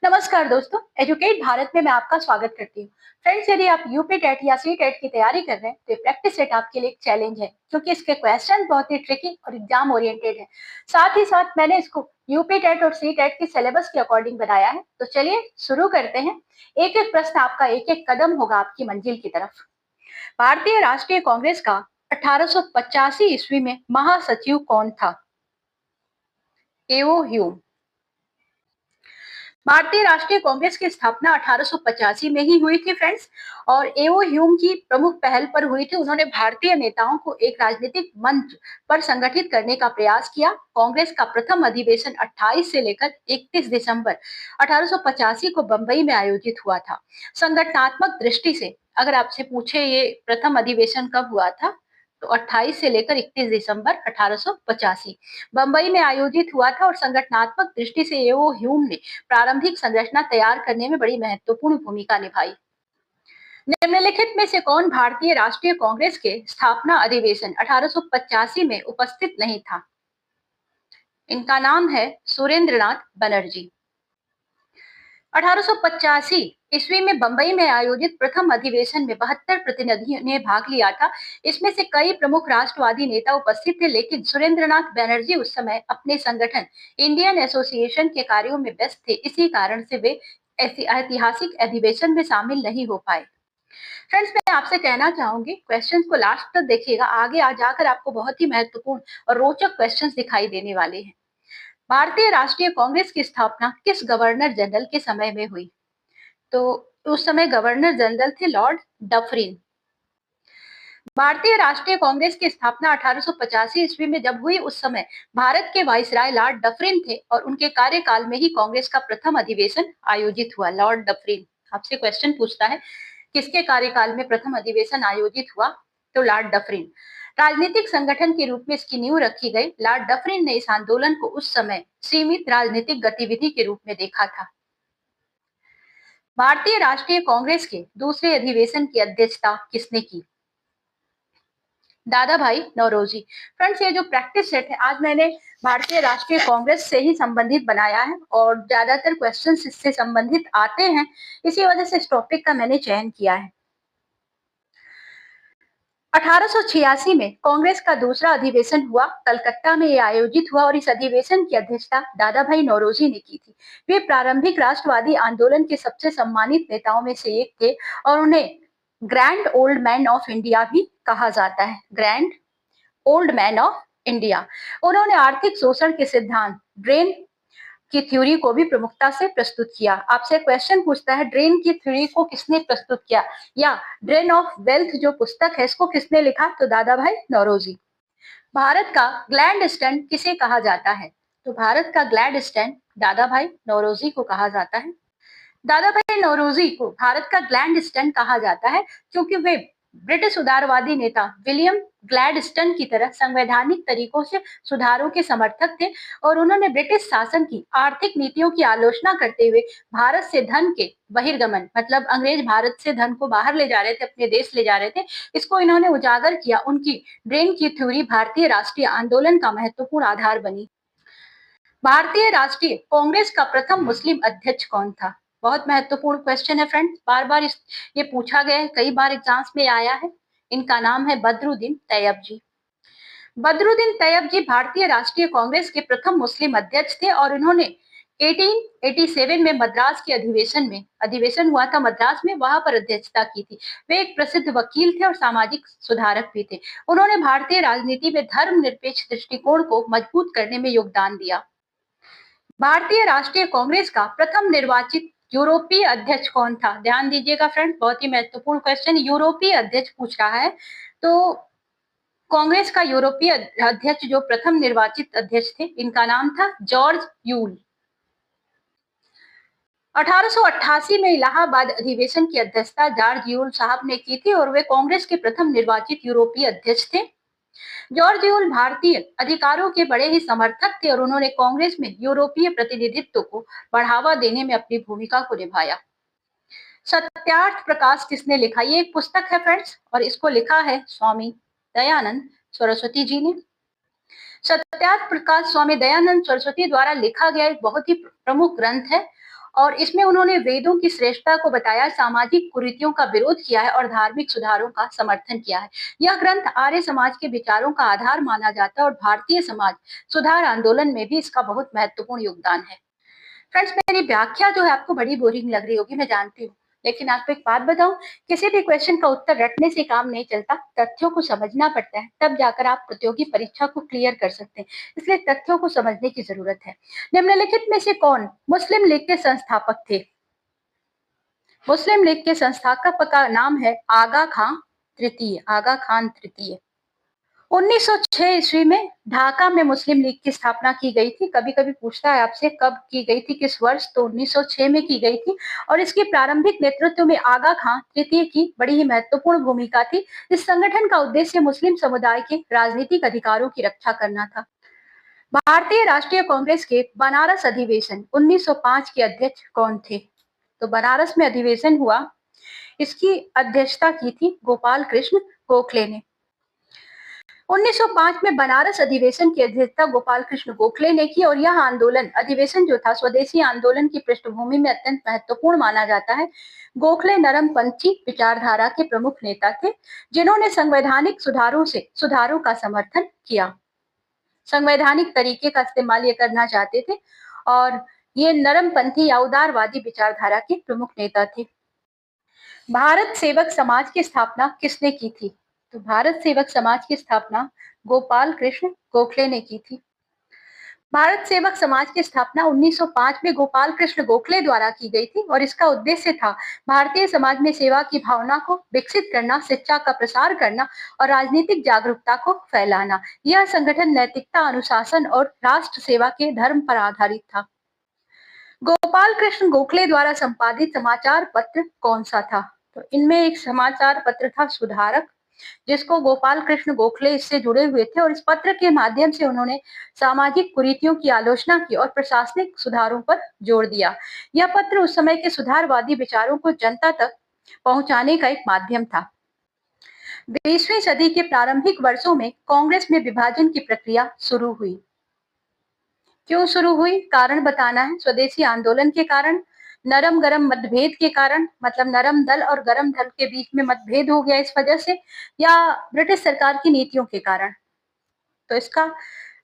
नमस्कार दोस्तों, एजुकेट भारत में मैं आपका स्वागत करती हूँ। फ्रेंड्स, यदि आप यूपी टेट या सी टेट की तैयारी कर रहे हैं तो ये प्रैक्टिस सेट आपके लिए एक चैलेंज है, क्योंकि इसके क्वेश्चन बहुत ही ट्रिकी और एग्जाम ओरिएंटेड है। साथ ही साथ मैंने इसको यूपी टेट और सी टेट की सिलेबस के अकॉर्डिंग बनाया है। तो चलिए शुरू करते हैं। एक एक प्रश्न आपका एक एक कदम होगा आपकी मंजिल की तरफ। भारतीय राष्ट्रीय कांग्रेस का 1885 ईस्वी में महासचिव कौन था? एओ ह्यूम। भारतीय राष्ट्रीय कांग्रेस की स्थापना 1885 में ही हुई थी फ्रेंड्स, और एओ ह्यूम की प्रमुख पहल पर हुई थी। उन्होंने भारतीय नेताओं को एक राजनीतिक मंच पर संगठित करने का प्रयास किया। कांग्रेस का प्रथम अधिवेशन 28 से लेकर 31 दिसंबर 1885 को बंबई में आयोजित हुआ था। संगठनात्मक दृष्टि से अगर आपसे पूछे ये प्रथम अधिवेशन कब हुआ था, तो 28 से लेकर 31 दिसंबर 1885 बंबई में आयोजित हुआ था। और संगठनात्मक दृष्टि से एओ ह्यूम ने प्रारंभिक संरचना तैयार करने में बड़ी महत्वपूर्ण भूमिका निभाई। निम्नलिखित में से कौन भारतीय राष्ट्रीय कांग्रेस के स्थापना अधिवेशन 1885 में उपस्थित नहीं था? इनका नाम है सुरेंद्रनाथ बनर्जी। 1885 ईस्वी में बंबई में आयोजित प्रथम अधिवेशन में 72 प्रतिनिधियों ने भाग लिया था। इसमें से कई प्रमुख राष्ट्रवादी नेता उपस्थित थे, लेकिन सुरेंद्रनाथ बनर्जी उस समय अपने संगठन इंडियन एसोसिएशन के कार्यों में व्यस्त थे। इसी कारण से वे ऐसी ऐतिहासिक अधिवेशन में शामिल नहीं हो पाए। फ्रेंड्स, मैं आपसे कहना चाहूंगी, क्वेश्चंस को लास्ट तक देखिएगा। आगे आ जाकर आपको बहुत ही महत्वपूर्ण और रोचक क्वेश्चंस दिखाई देने वाले हैं। भारतीय राष्ट्रीय कांग्रेस की स्थापना किस गवर्नर जनरल के समय में हुई? तो उस समय गवर्नर जनरल थे लॉर्ड डफरिन। भारतीय राष्ट्रीय कांग्रेस की स्थापना 1885 ईस्वी में जब हुई, उस समय भारत के वाइसराय लॉर्ड डफरिन थे, और उनके कार्यकाल में ही कांग्रेस का प्रथम अधिवेशन आयोजित हुआ। लॉर्ड डफरिन आपसे क्वेश्चन पूछता है, किसके कार्यकाल में प्रथम अधिवेशन आयोजित हुआ? तो लॉर्ड डफरिन। राजनीतिक संगठन के रूप में इसकी नींव रखी गई। लॉर्ड डफरिन ने इस आंदोलन को उस समय सीमित राजनीतिक गतिविधि के रूप में देखा था। भारतीय राष्ट्रीय कांग्रेस के दूसरे अधिवेशन की अध्यक्षता किसने की? दादा भाई नौरोजी। फ्रेंड्स, ये जो प्रैक्टिस सेट है आज मैंने भारतीय राष्ट्रीय कांग्रेस से ही संबंधित बनाया है, और ज्यादातर क्वेश्चंस इससे संबंधित आते हैं। इसी वजह से इस टॉपिक का मैंने चयन किया है। 1886 में कांग्रेस का दूसरा अधिवेशन हुआ, कलकत्ता में ये आयोजित हुआ, और इस अधिवेशन की अध्यक्षता दादा भाई नौरोजी ने की थी। वे प्रारंभिक राष्ट्रवादी आंदोलन के सबसे सम्मानित नेताओं में से एक थे, और उन्हें grand old man of India भी कहा जाता है। Grand old man of India. उन्होंने आर्थिक शोषण के सिद्धांत ड्रेन की थ्योरी को भी प्रमुखता से प्रस्तुत किया। आपसे क्वेश्चन पूछता है, ड्रेन की थ्योरी को किसने प्रस्तुत किया, या ड्रेन ऑफ वेल्थ जो पुस्तक है इसको किसने लिखा? तो दादा भाई नौरोजी। भारत का ग्लैड स्टैंड किसे कहा जाता है? तो भारत का ग्लैड स्टैंड दादा भाई नौरोजी को कहा जाता है। दादा भाई नौरोजी को भारत का ग्लैड स्टैंड कहा जाता है, क्योंकि वे ब्रिटिश उदारवादी नेता विलियम ग्लैडस्टोन की तरह संवैधानिक तरीकों से सुधारों के समर्थक थे, और उन्होंने ब्रिटिश शासन की आर्थिक नीतियों की आलोचना करते हुए भारत से धन के बहिर्गमन, मतलब अंग्रेज भारत से धन को बाहर ले जा रहे थे, अपने देश ले जा रहे थे, इसको इन्होंने उजागर किया। उनकी ड्रेन की थ्योरी भारतीय राष्ट्रीय आंदोलन का महत्वपूर्ण आधार बनी। भारतीय राष्ट्रीय कांग्रेस का प्रथम मुस्लिम अध्यक्ष कौन था? बहुत महत्वपूर्ण क्वेश्चन है फ्रेंड्स, बार बार ये पूछा गया है, कई बार एग्जाम्स में आया है। इनका नाम है बदरुद्दीन तैयब जी। बदरुद्दीन तैयब जी भारतीय राष्ट्रीय कांग्रेस के प्रथम मुस्लिम अध्यक्ष थे, और उन्होंने 1887 में मद्रास के अधिवेशन हुआ था मद्रास में, वहां पर अध्यक्षता की थी। वे एक प्रसिद्ध वकील थे और सामाजिक सुधारक भी थे। उन्होंने भारतीय राजनीति में धर्मनिरपेक्ष दृष्टिकोण को मजबूत करने में योगदान दिया। भारतीय राष्ट्रीय कांग्रेस का प्रथम निर्वाचित यूरोपीय अध्यक्ष कौन था? ध्यान दीजिएगा फ्रेंड्स, बहुत ही महत्वपूर्ण क्वेश्चन, यूरोपीय अध्यक्ष पूछ रहा है। तो कांग्रेस का यूरोपीय अध्यक्ष जो प्रथम निर्वाचित अध्यक्ष थे, इनका नाम था जॉर्ज यूल। 1888 में इलाहाबाद अधिवेशन की अध्यक्षता जॉर्ज यूल साहब ने की थी, और वे कांग्रेस के प्रथम निर्वाचित यूरोपीय अध्यक्ष थे। जॉर्ज यूल भारतीय अधिकारों के बड़े ही समर्थक थे, और उन्होंने कांग्रेस में यूरोपीय प्रतिनिधित्व को बढ़ावा देने में अपनी भूमिका को निभाया। सत्यार्थ प्रकाश किसने लिखा? ये एक पुस्तक है फ्रेंड्स, और इसको लिखा है स्वामी दयानंद सरस्वती जी ने। सत्यार्थ प्रकाश स्वामी दयानंद सरस्वती द्वारा लिखा गया एक बहुत ही प्रमुख ग्रंथ है, और इसमें उन्होंने वेदों की श्रेष्ठता को बताया, सामाजिक कुरीतियों का विरोध किया है और धार्मिक सुधारों का समर्थन किया है। यह ग्रंथ आर्य समाज के विचारों का आधार माना जाता है और भारतीय समाज सुधार आंदोलन में भी इसका बहुत महत्वपूर्ण योगदान है। फ्रेंड्स, मेरी व्याख्या जो है आपको बड़ी बोरिंग लग रही होगी, मैं जानती हूँ, लेकिन आपको एक बात बताऊं, किसी भी क्वेश्चन का उत्तर रटने से काम नहीं चलता, तथ्यों को समझना पड़ता है, तब जाकर आप प्रतियोगी परीक्षा को क्लियर कर सकते हैं। इसलिए तथ्यों को समझने की जरूरत है। निम्नलिखित में से कौन मुस्लिम लीग के संस्थापक थे? मुस्लिम लीग के संस्थापक का नाम है आगा खां तृतीय। आगा खान तृतीय 1906 ईस्वी में ढाका में मुस्लिम लीग की स्थापना की गई थी। कभी कभी पूछता है आपसे कब की गई थी, किस वर्ष, तो 1906 में की गई थी और इसके प्रारंभिक नेतृत्व में आगा खां तृतीय की बड़ी ही महत्वपूर्ण भूमिका थी। इस संगठन का उद्देश्य मुस्लिम समुदाय के राजनीतिक अधिकारों की रक्षा करना था। भारतीय राष्ट्रीय कांग्रेस के बनारस अधिवेशन 1905 के अध्यक्ष कौन थे? तो बनारस में अधिवेशन हुआ, इसकी अध्यक्षता की थी गोपाल कृष्ण गोखले ने। 1905 में बनारस अधिवेशन की अध्यक्षता गोपाल कृष्ण गोखले ने की और यह आंदोलन अधिवेशन जो था स्वदेशी आंदोलन की पृष्ठभूमि में अत्यंत महत्वपूर्ण माना जाता है। गोखले नरमपंथी विचारधारा के प्रमुख नेता थे, जिन्होंने संवैधानिक सुधारों का समर्थन किया। संवैधानिक तरीके का इस्तेमाल ये करना चाहते थे और ये नरमपंथी या उदारवादी विचारधारा के प्रमुख नेता थे। भारत सेवक समाज की स्थापना किसने की थी? तो भारत सेवक समाज की स्थापना गोपाल कृष्ण गोखले ने की थी। भारत सेवक समाज की स्थापना 1905 में गोपाल कृष्ण गोखले द्वारा की गई थी और इसका उद्देश्य था भारतीय समाज में सेवा की भावना को विकसित करना, शिक्षा का प्रसार करना और राजनीतिक जागरूकता को फैलाना। यह संगठन नैतिकता, अनुशासन और राष्ट्र सेवा के धर्म पर आधारित था। गोपाल कृष्ण गोखले द्वारा संपादित समाचार पत्र कौन सा था? तो इनमें एक समाचार पत्र था सुधारक, जिसको गोपाल कृष्ण गोखले इससे जुड़े हुए थे और इस पत्र के माध्यम से उन्होंने सामाजिक कुरीतियों की आलोचना की और प्रशासनिक सुधारों पर जोर दिया। यह पत्र उस समय के सुधारवादी विचारों को जनता तक पहुंचाने का एक माध्यम था। 20वीं सदी के प्रारंभिक वर्षों में कांग्रेस में विभाजन की प्रक्रिया शुरू हुई। क्यों शुरू हुई? कारण बताना है। स्वदेशी आंदोलन के कारण, नरम गरम मतभेद के कारण, मतलब नरम दल और गरम दल के बीच में मतभेद हो गया इस वजह से, या ब्रिटिश सरकार की नीतियों के कारण? तो इसका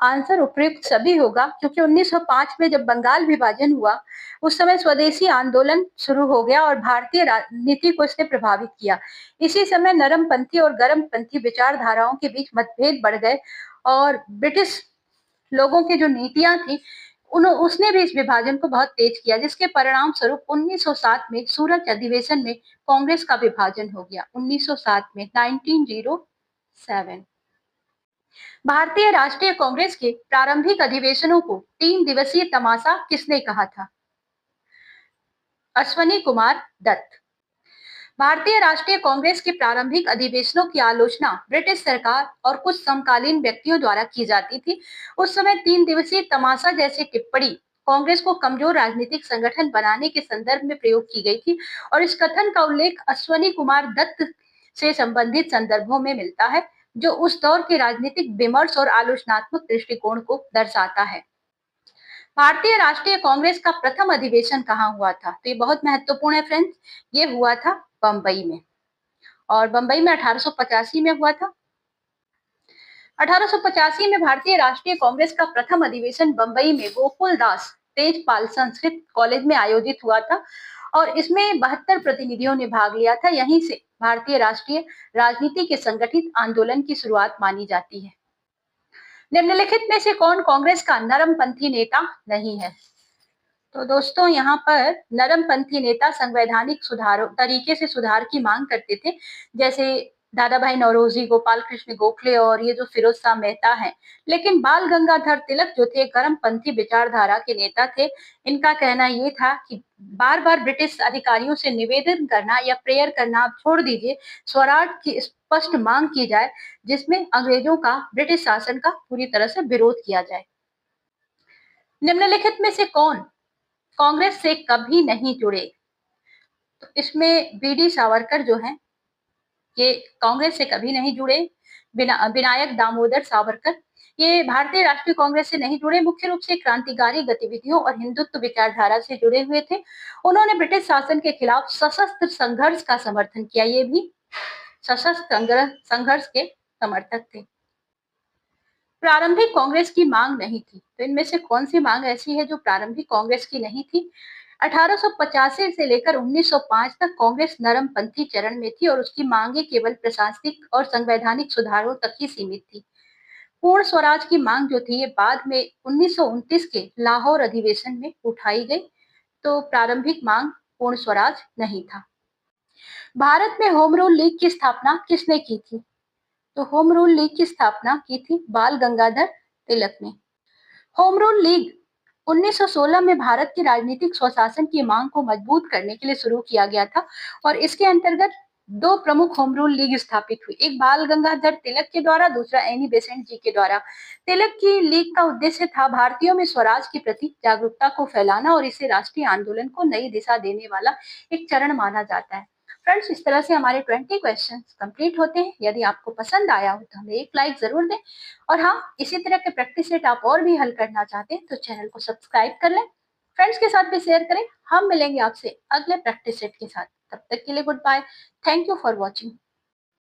आंसर उपयुक्त सभी होगा, क्योंकि 1905 में जब बंगाल विभाजन हुआ उस समय स्वदेशी आंदोलन शुरू हो गया और भारतीय राजनीति को इसने प्रभावित किया। इसी समय नरमपंथी और गरमपंथी विचारधाराओं के बीच मतभेद बढ़ गए और ब्रिटिश लोगों की जो नीतियां थी उसने भी इस विभाजन को बहुत तेज किया, जिसके परिणाम स्वरूप 1907 में सूरत अधिवेशन में कांग्रेस का विभाजन हो गया। 1907 में 1907 भारतीय राष्ट्रीय कांग्रेस के प्रारंभिक अधिवेशनों को 3 दिवसीय तमाशा किसने कहा था? अश्वनी कुमार दत्त। भारतीय राष्ट्रीय कांग्रेस के प्रारंभिक अधिवेशनों की आलोचना ब्रिटिश सरकार और कुछ समकालीन व्यक्तियों द्वारा की जाती थी। उस समय 3 दिवसीय तमाशा जैसी टिप्पणी कांग्रेस को कमजोर राजनीतिक संगठन बनाने के संदर्भ में प्रयोग की गई थी और इस कथन का उल्लेख अश्वनी कुमार दत्त से संबंधित संदर्भों में मिलता है, जो उस दौर के राजनीतिक विमर्श और आलोचनात्मक दृष्टिकोण को दर्शाता है। भारतीय राष्ट्रीय कांग्रेस का प्रथम अधिवेशन कहाँ हुआ था? तो ये बहुत महत्वपूर्ण है फ्रेंड्स। ये हुआ था बंबई में, और बंबई में 1885 में हुआ था। 1885 में भारतीय राष्ट्रीय कांग्रेस का प्रथम अधिवेशन बंबई में गोकुल दास तेजपाल संस्कृत कॉलेज में आयोजित हुआ था और इसमें 72 प्रतिनिधियों ने भाग लिया था। यहीं से भारतीय राष्ट्रीय राजनीति के संगठित आंदोलन की शुरुआत मानी जाती है। निम्नलिखित में से कौन कांग्रेस का नरमपंथी नेता नहीं है? तो दोस्तों, यहाँ पर नरमपंथी नेता संवैधानिक सुधारों तरीके से सुधार की मांग करते थे, जैसे दादा भाई नौरोजी, गोपाल कृष्ण गोखले और ये जो फिरोज शाह मेहता हैं। लेकिन बाल गंगाधर तिलक जो थे गरमपंथी विचारधारा के नेता थे। इनका कहना ये था कि बार बार ब्रिटिश अधिकारियों से निवेदन करना या प्रेयर करना आप छोड़ दीजिए, स्वराज की स्पष्ट मांग की जाए, जिसमें अंग्रेजों का ब्रिटिश शासन का पूरी तरह से विरोध किया जाए। निम्नलिखित में से कौन कांग्रेस से कभी नहीं जुड़े? तो इसमें बीडी सावरकर जो हैं, ये कांग्रेस से कभी नहीं जुड़े। विनायक दामोदर सावरकर ये भारतीय राष्ट्रीय कांग्रेस से नहीं जुड़े, मुख्य रूप से क्रांतिकारी गतिविधियों और हिंदुत्व विचारधारा से जुड़े हुए थे। उन्होंने ब्रिटिश शासन के खिलाफ सशस्त्र संघर्ष का समर्थन किया। ये भी सशस्त्र संघर्ष के समर्थक थे। प्रारंभिक कांग्रेस की मांग नहीं थी, तो इनमें से कौन सी मांग ऐसी है जो प्रारंभिक कांग्रेस की नहीं थी? 1885 से लेकर 1905 तक कांग्रेस नरमपंथी चरण में थी और उसकी मांगे केवल प्रशासनिक और संवैधानिक सुधारों तक ही सीमित थी। पूर्ण स्वराज की मांग जो थी ये बाद में 1929 के लाहौर अधिवेशन में उठाई गई, तो प्रारंभिक मांग पूर्ण स्वराज नहीं था। भारत में होम रूल लीग की स्थापना किसने की थी? तो होम रूल लीग की स्थापना की थी बाल गंगाधर तिलक ने। होम रूल लीग 1916 में भारत की राजनीतिक स्वशासन की मांग को मजबूत करने के लिए शुरू किया गया था और इसके अंतर्गत दो प्रमुख होम रूल लीग स्थापित हुई, एक बाल गंगाधर तिलक के द्वारा, दूसरा एनी बेसेंट जी के द्वारा। तिलक की लीग का उद्देश्य था भारतीयों में स्वराज के प्रति जागरूकता को फैलाना और इसे राष्ट्रीय आंदोलन को नई दिशा देने वाला एक चरण माना जाता है। फ्रेंड्स, इस तरह से हमारे 20 क्वेश्चंस कंप्लीट होते हैं। यदि आपको पसंद आया हो तो हमें एक लाइक जरूर दें और हाँ, इसी तरह के प्रैक्टिस सेट आप और भी हल करना चाहते हैं तो चैनल को सब्सक्राइब कर लें, फ्रेंड्स के साथ भी शेयर करें। हम मिलेंगे आपसे अगले प्रैक्टिस सेट के साथ। तब तक के लिए good bye. Thank you for watching.